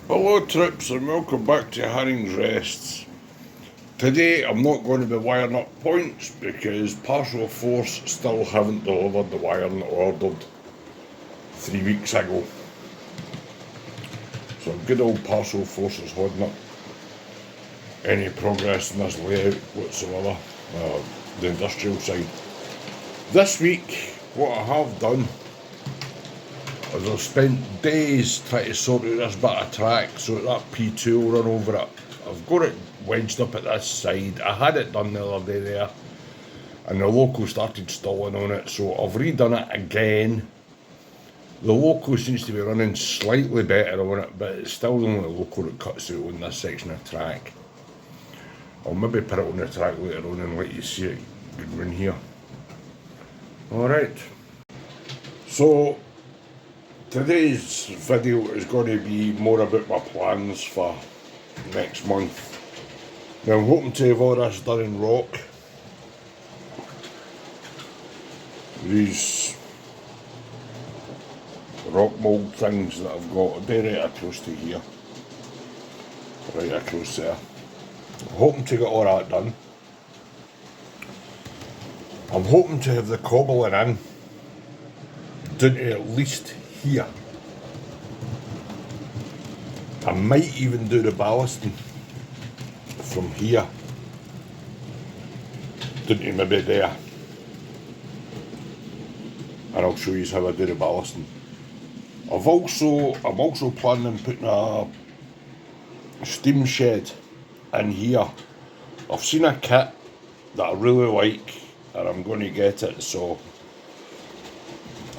Hello trips and welcome back to Herring's Rests. Today I'm not going to be wiring up points because Parcel Force still haven't delivered the wiring that I ordered 3 weeks ago. So good old Parcel Force is holding up any progress in this layout whatsoever, the industrial side. This week what I have done is I've spent days trying to sort out this bit of track so that P2 will run over it. I've got it wedged up at this side. I had it done the other day there and the loco started stalling on it, so I've redone it again. The loco seems to be running slightly better on it, but it's still the only loco that cuts out on this section of track. I'll maybe put it on the track later on and let you see it in here. Alright, so today's video is going to be more about my plans for next month. Now I'm hoping to have all this done in rock. These rock mould things that I've got, they're right across to here. Right across there. I'm hoping to get all that done. I'm hoping to have the cobbling in down to at least here. I might even do the ballasting from here down to maybe there, and I'll show you how I do the ballasting. I'm also planning on putting a steam shed in here. I've seen a kit that I really like and I'm going to get it, so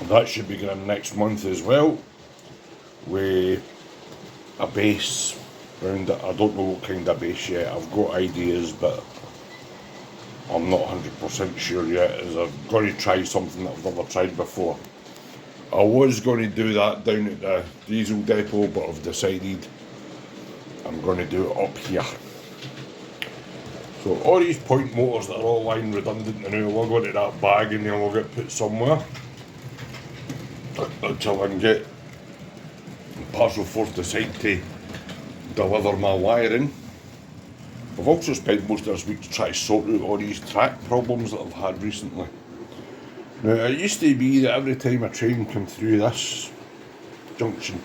that should be going next month as well, with a base round it. I don't know what kind of base yet. I've got ideas but I'm not 100% sure yet, as I've got to try something that I've never tried before. I was going to do that down at the diesel depot, but I've decided I'm going to do it up here. So all these point motors that are all line redundant now will go into that bag and they'll get put somewhere until I can get Parcel Force decide to deliver my wiring. I've also spent most of this week to try to sort out all these track problems that I've had recently. Now it used to be that every time a train came through this junction,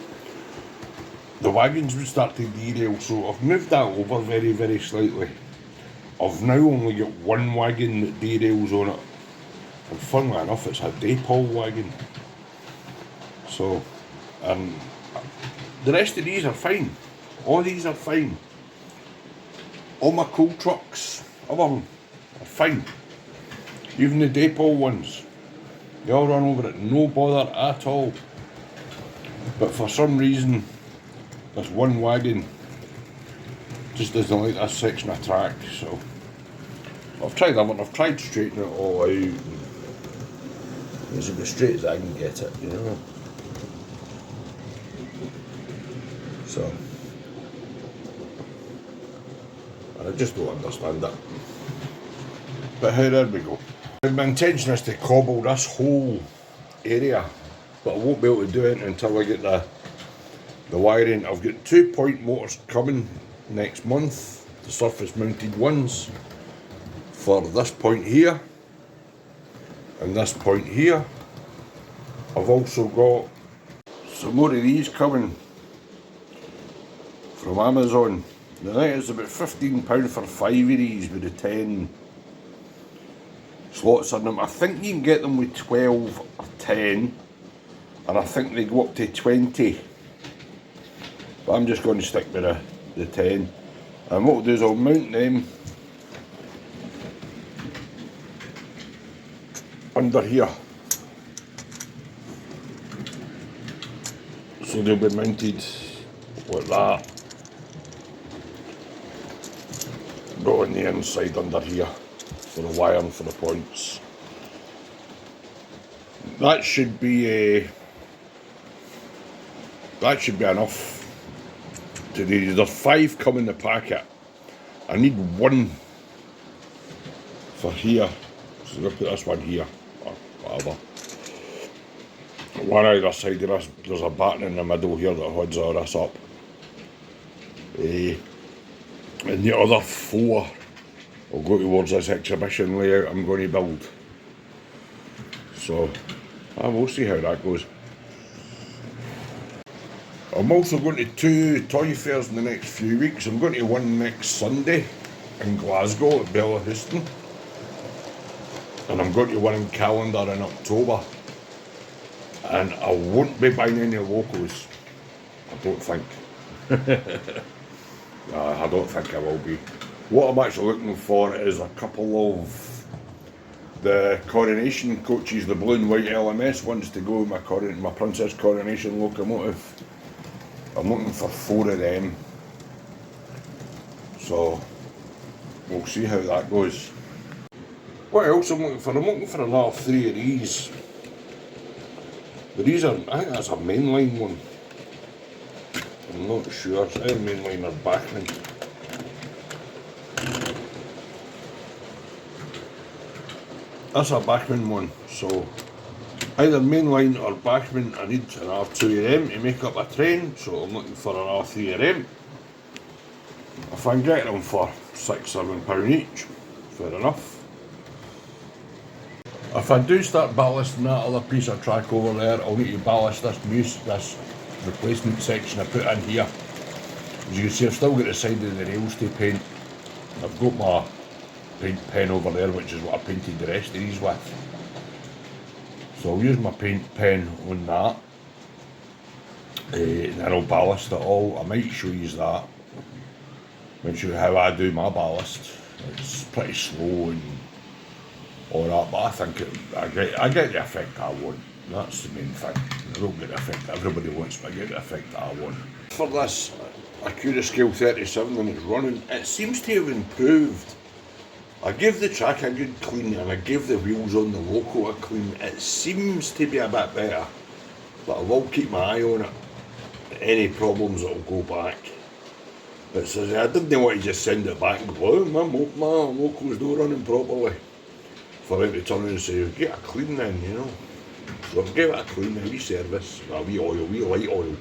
the wagons would start to derail, so I've moved that over very, very slightly. I've now only got one wagon that derails on it, and funnily enough it's a Daypol wagon. So, the rest of these are fine. All these are fine. All my coal trucks, other them, are fine. Even the Daypol ones, they all run over it, no bother at all. But for some reason, this one wagon just doesn't like this section of track, so I've tried everything. I've tried straightening it all out. It's as straight as I can get it, you know. So, and I just don't understand it. But hey, there we go. My intention is to cobble this whole area, but I won't be able to do it until I get the wiring. I've got 2 point motors coming next month, the surface mounted ones, for this point here and this point here. I've also got some more of these coming from Amazon. I think it's about £15 for 5 of these with the 10 slots in them. I think you can get them with 12 or 10, and I think they go up to 20. But I'm just going to stick with the 10. And what I'll do is I'll mount them under here. So they'll be mounted like that. Go on the inside under here for the wiring for the points. That should be enough to do. There's 5 coming in the packet. I need 1 for here, so I'm going to put this one here or whatever. One either side of this. There's a batten in the middle here that holds all this up. And the other 4 will go towards this exhibition layout I'm going to build. So we'll see how that goes. I'm also going to 2 toy fairs in the next few weeks. I'm going to one next Sunday in Glasgow at Bella Houston, and I'm going to one in Callander in October. And I won't be buying any locals, I don't think. I don't think I will be. What I'm actually looking for is a couple of the Coronation coaches, the blue and white LMS ones to go with my Princess Coronation locomotive. I'm looking for 4 of them. So we'll see how that goes. What else I'm looking for? I'm looking for another 3 of these. But these are, I think that's a mainline one. I'm not sure. It's either mainline or Bachmann. That's a Bachmann one. So either mainline or Bachmann. I need another 2 of them to make up a train. So I'm looking for another 3 of them. If I can get them for £6-7 each, fair enough. If I do start ballasting that other piece of track over there, I'll need to ballast this replacement section I put in here. As you can see, I've still got the side of the rails to paint. I've got my paint pen over there, which is what I painted the rest of these with. So I'll use my paint pen on that. And then I'll ballast it all. I might show you that. I'll show you how I do my ballast. It's pretty slow and all that, but I think I get the effect I want. That's the main thing. I don't get the effect that everybody wants, but I get the effect that I want. For this Accurascale 37 and it's running, it seems to have improved. I give the track a good clean and I give the wheels on the loco a clean. It seems to be a bit better, but I will keep my eye on it. Any problems, it'll go back. But says I didn't want to just send it back and go, oh, my loco's not running properly. For him to turn around and say, get a clean then, you know. So I've given it a clean, a wee service, a wee oil, wee light oil.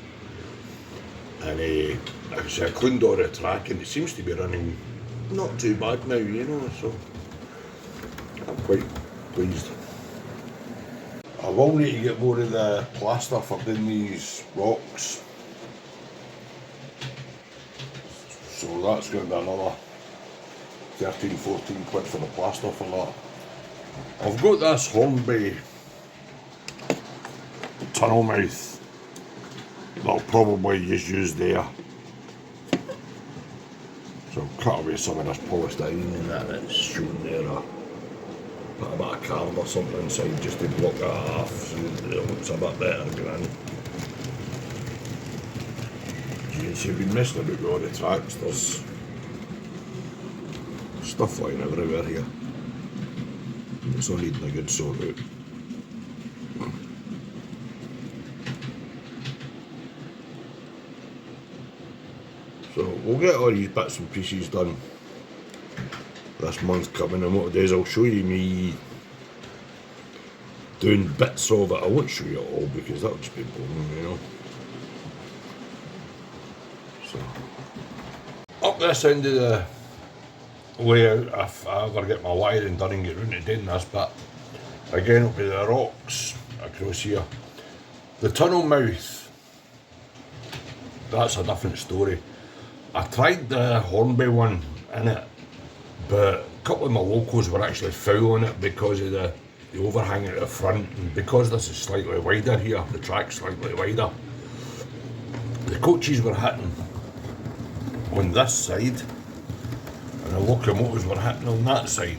And like I say, I cleaned all the track and it seems to be running not too bad now, you know, so I'm quite pleased. I will need to get more of the plaster for doing these rocks. So that's going to be another 13-14 quid for the plaster for that. I've got this Hornby tunnel mouth that I'll probably just use there. So I'll cut away some of this polystyrene and that it's shown there. Put a bit of card or something inside just to block that off so it looks a bit better grand. As you can see, I've been messing about with all the tracks. There's stuff flying everywhere here. It's all needing a good sort out. So we'll get all these bits and pieces done this month coming, and what I'll do is I'll show you me doing bits of it. I won't show you it all because that would just be boring, you know. So up this end of the layout, if I ever get my wiring done and get round to doing this bit, again it'll be the rocks across here. The tunnel mouth, that's a different story. I tried the Hornby one in it, but a couple of my locos were actually foul on it because of the overhang at the front, and because this is slightly wider here, the track's slightly wider, the coaches were hitting on this side and the locomotives were hitting on that side.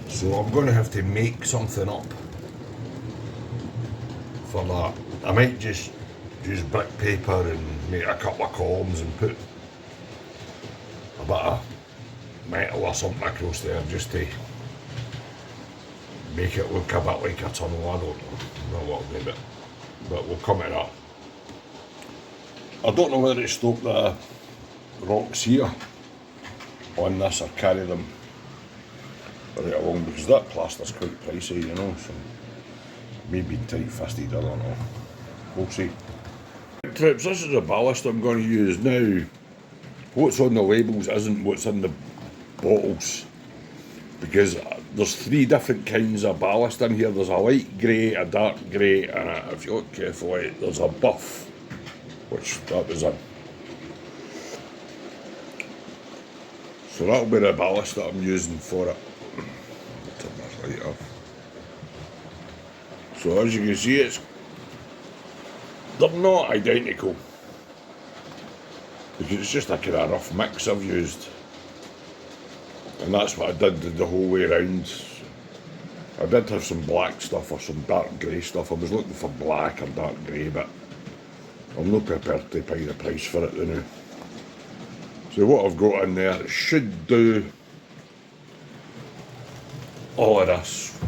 So I'm going to have to make something up for that. I might just use brick paper and make a couple of columns and put a bit of metal or something across there just to make it look a bit like a tunnel. I don't know what I'll do, but we'll come to that. I don't know whether to stoke the rocks here on this or carry them right along, because that plaster's quite pricey, you know, so maybe tight-fisted, I don't know. We'll see. Trips, this is the ballast I'm going to use now. what's on the labels isn't what's in the bottles, because there's 3 different kinds of ballast in here. There's a light grey, a dark grey, and if you look carefully, there's a buff, which that was in. So that'll be the ballast that I'm using for it. Turn this light off. So as you can see, they're not identical, because it's just a kind of rough mix I've used. And that's what I did the whole way around. I did have some black stuff or some dark grey stuff. I was looking for black or dark grey, but I'm not prepared to pay the price for it now. So what I've got in there, it should do all of this.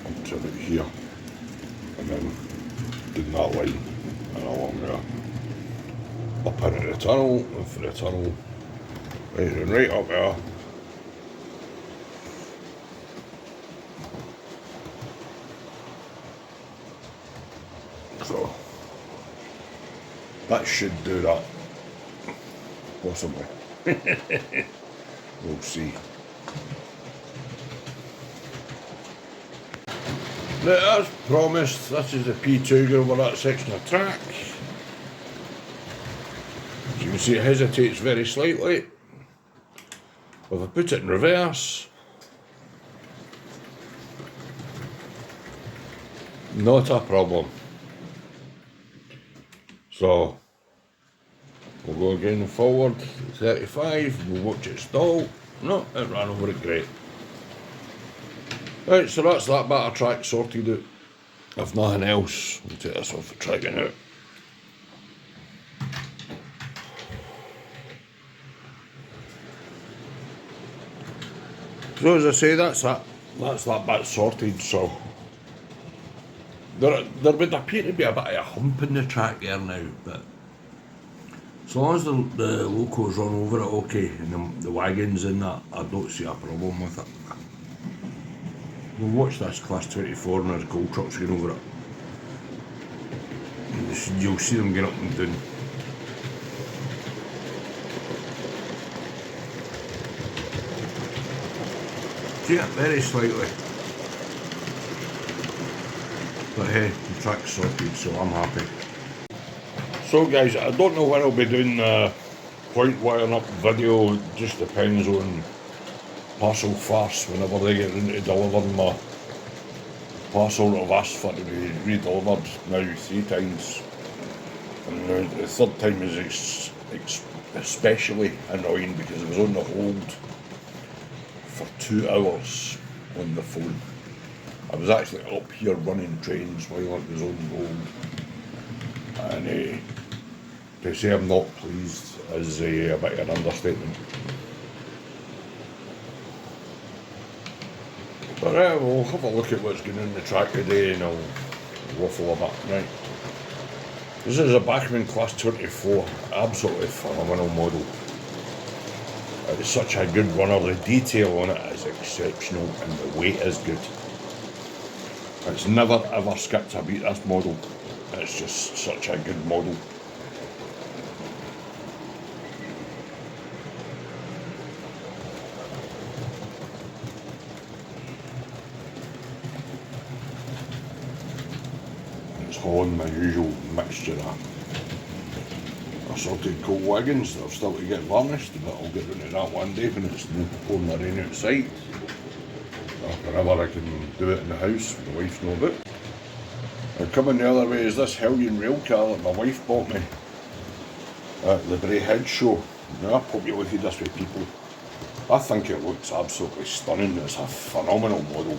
Up to about here, and then doing that line and along there. Up into the tunnel, and for the tunnel, right up there. So that should do that, possibly. We'll see. Now, as promised, this is the P2 going over that section of track. As you can see, it hesitates very slightly. If I put it in reverse, not a problem. So we'll go again forward, 35, we'll watch it stall. No, it ran over it great. Right, so that's that bit of track sorted out. If nothing else, we'll take this off the tracking out. So as I say, that's that bit sorted. So there would appear to be a bit of a hump in the track there now, but as long as the locos run over it okay, and the wagons in that, I don't see a problem with it. We'll watch this class 24 and there's gold trucks going over it. You'll see them get up and down. Yeah, very slightly. But hey, the track's sorted, so I'm happy. So guys, I don't know when I'll be doing the point wiring up video. It just depends on Parcel Farce whenever they get into delivering my parcel that I've asked for to be re-delivered now 3 times. And the 3rd time is especially annoying because I was on the hold for 2 hours on the phone. I was actually up here running trains while it was on hold. And to say I'm not pleased is a bit of an understatement. But we'll have a look at what's going on the track today and I'll waffle a bit. Right. This is a Bachmann Class 24, absolutely phenomenal model. It's such a good runner, the detail on it is exceptional and the weight is good. It's never ever skipped a beat, this model. It's just such a good model. It's hauling my usual mixture of assorted coal wagons that I've still to get varnished, but I'll get into that one day when it's pouring the rain outside. Whenever I can do it in the house, my wife's no about. And coming the other way is this Hellion rail car that my wife bought me at the Bray Head show. Now I populated this with people. I think it looks absolutely stunning. It's a phenomenal model.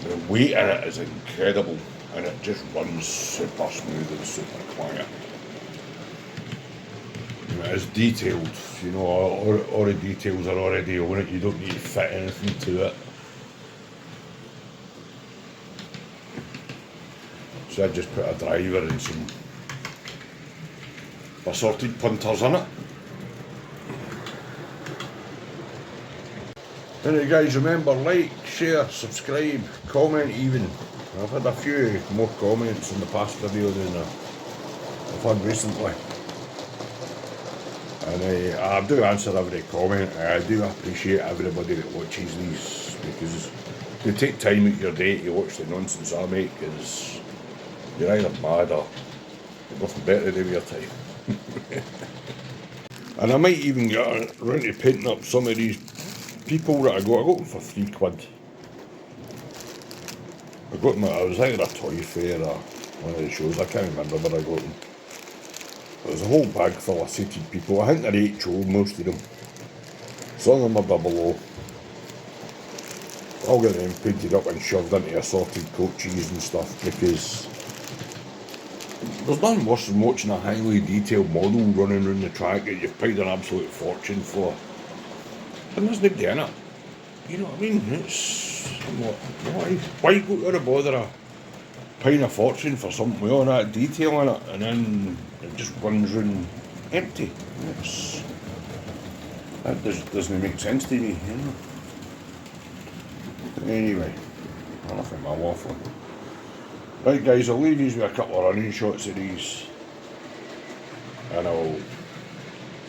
The weight in it is incredible and it just runs super smooth and super quiet. It is detailed, you know, all the details are already on it, you don't need to fit anything to it. So I just put a driver and some assorted punters in it. Anyway guys, remember, like, share, subscribe, comment even. I've had a few more comments in the past video than I've had recently. And I do answer every comment. I do appreciate everybody that watches these, because to take time out of your day to watch the nonsense I make is, you're either mad or nothing better to do with your time. And I might even get around to painting up some of these people that I got them for £3. I was either a toy fair or one of the shows, I can't remember where I got them. There's a whole bag full of seated people. I think they're HO, most of them. Some of them are double O. I'll get them painted up and shoved into assorted coaches and stuff, because there's nothing worse than watching a highly detailed model running around the track that you've paid an absolute fortune for, and there's nobody in it. You know what I mean? It's why go to the bother of paying a fortune for something with all that detail in it, and then it just runs round empty? That doesn't make sense to me, you know. Anyway, enough of my waffling. Right guys, I'll leave you with a couple of running shots of these, and I'll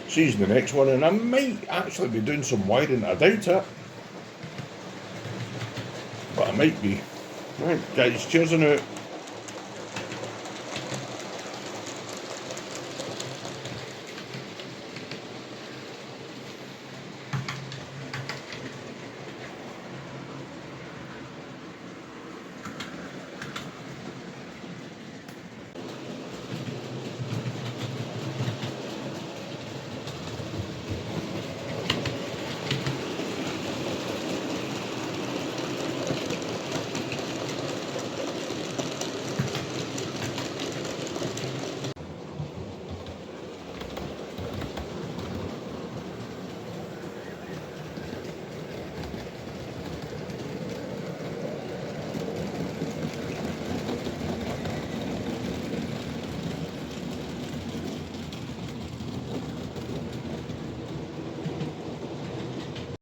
see you in the next one, and I might actually be doing some wiring. I doubt it, but I might be. Right guys, cheers on out.